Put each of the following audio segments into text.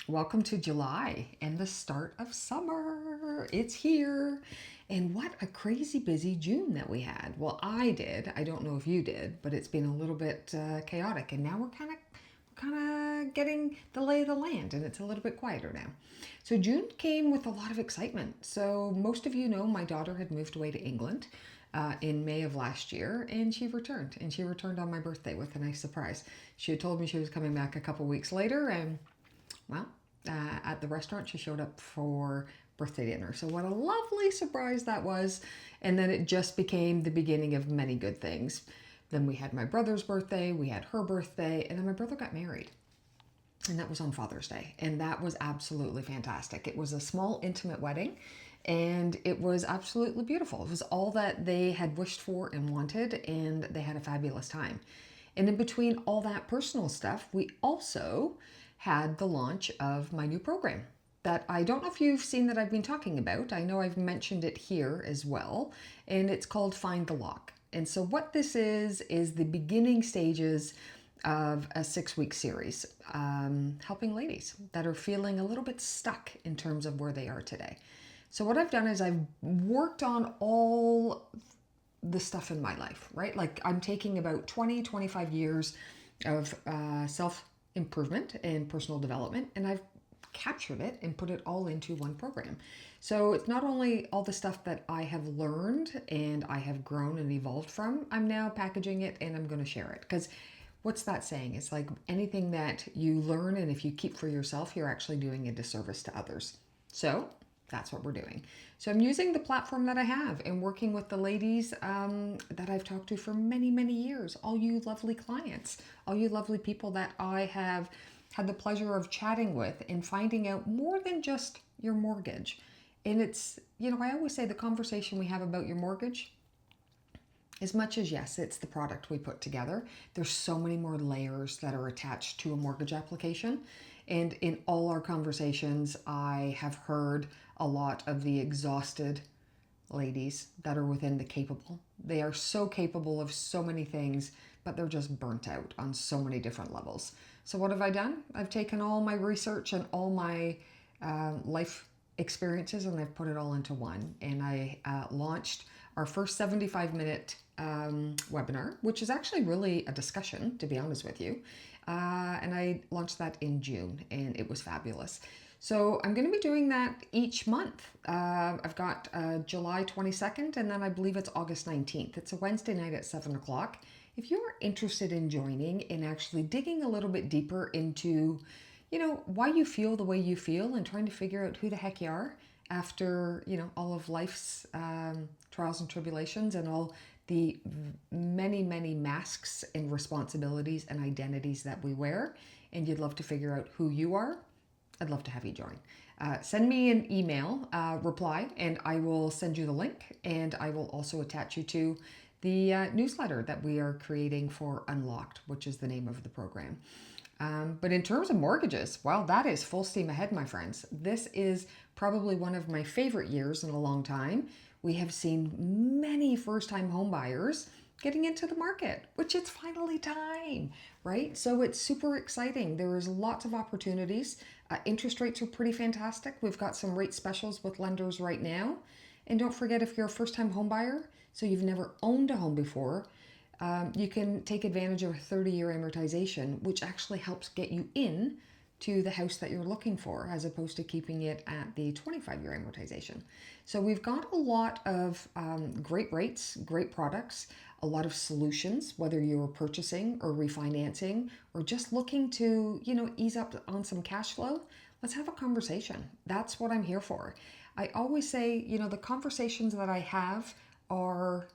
Welcome to July and the start of summer. It's here. And what a crazy busy June that we had. Well, I did. I don't know if you did, but it's been a little bit chaotic. And now we're kind of getting the lay of the land, and it's a little bit quieter now. So June came with a lot of excitement. So most of you know my daughter had moved away to England in May of last year, and she returned. And she returned on my birthday with a nice surprise. She had told me she was coming back a couple weeks later, and well, at the restaurant, she showed up for birthday dinner. So what a lovely surprise that was. And then it just became the beginning of many good things. Then we had my brother's birthday, we had her birthday, and then my brother got married. And that was on Father's Day. And that was absolutely fantastic. It was a small, intimate wedding, and it was absolutely beautiful. It was all that they had wished for and wanted, and they had a fabulous time. And in between all that personal stuff, we also had the launch of my new program that I don't know if you've seen that I've been talking about. I know I've mentioned it here as well, and it's called Find the Lock. And so what this is the beginning stages of a 6-week series, helping ladies that are feeling a little bit stuck in terms of where they are today. So what I've done is I've worked on all the stuff in my life, right? Like I'm taking about 25 years of self-improvement and personal development, and I've captured it and put it all into one program. So it's not only all the stuff that I have learned and I have grown and evolved from, I'm now packaging it and I'm going to share it. Because what's that saying? It's like anything that you learn and if you keep for yourself, you're actually doing a disservice to others. So that's what we're doing. So I'm using the platform that I have and working with the ladies that I've talked to for many, many years. All you lovely clients, all you lovely people that I have had the pleasure of chatting with and finding out more than just your mortgage. And it's, I always say the conversation we have about your mortgage, as much as yes, it's the product we put together, there's so many more layers that are attached to a mortgage application. And in all our conversations, I have heard a lot of the exhausted ladies that are within the capable. They are so capable of so many things, but they're just burnt out on so many different levels. So what have I done? I've taken all my research and all my life experiences and I've put it all into one. And I launched our first 75-minute webinar, which is actually really a discussion, to be honest with you. And I launched that in June, and it was fabulous. So I'm going to be doing that each month. I've got July 22nd, and then I believe it's August 19th. It's a Wednesday night at 7 o'clock. If you're interested in joining and actually digging a little bit deeper into, why you feel the way you feel and trying to figure out who the heck you are after, all of life's trials and tribulations and all the many, many masks and responsibilities and identities that we wear, and you'd love to figure out who you are, I'd love to have you join. Send me an email reply, and I will send you the link, and I will also attach you to the newsletter that we are creating for Unlocked, which is the name of the program. But in terms of mortgages, well, that is full steam ahead, my friends. This is probably one of my favorite years in a long time. We have seen many first-time home buyers getting into the market, which it's finally time, right? So it's super exciting. There is lots of opportunities. Interest rates are pretty fantastic. We've got some rate specials with lenders right now. And don't forget, if you're a first-time home buyer, so you've never owned a home before, you can take advantage of a 30-year amortization, which actually helps get you in to the house that you're looking for, as opposed to keeping it at the 25-year amortization. So we've got a lot of great rates, great products, a lot of solutions, whether you're purchasing or refinancing or just looking to, ease up on some cash flow. Let's have a conversation. That's what I'm here for. I always say, the conversations that I have are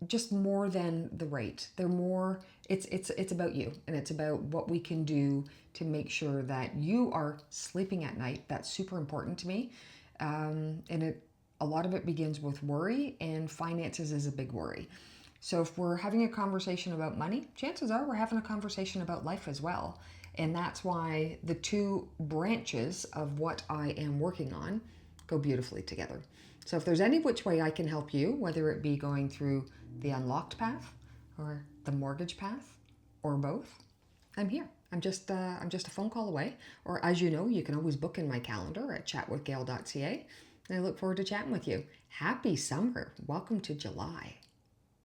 just more than the rate. They're more, it's about you, and it's about what we can do to make sure that you are sleeping at night. That's super important to me. And a lot of it begins with worry, and finances is a big worry. So if we're having a conversation about money, chances are we're having a conversation about life as well. And that's why the two branches of what I am working on go beautifully together. So if there's any which way I can help you, whether it be going through the unlocked path or the mortgage path or both, I'm here. I'm just a phone call away. Or as you know, you can always book in my calendar at chatwithgail.ca. And I look forward to chatting with you. Happy summer. Welcome to July.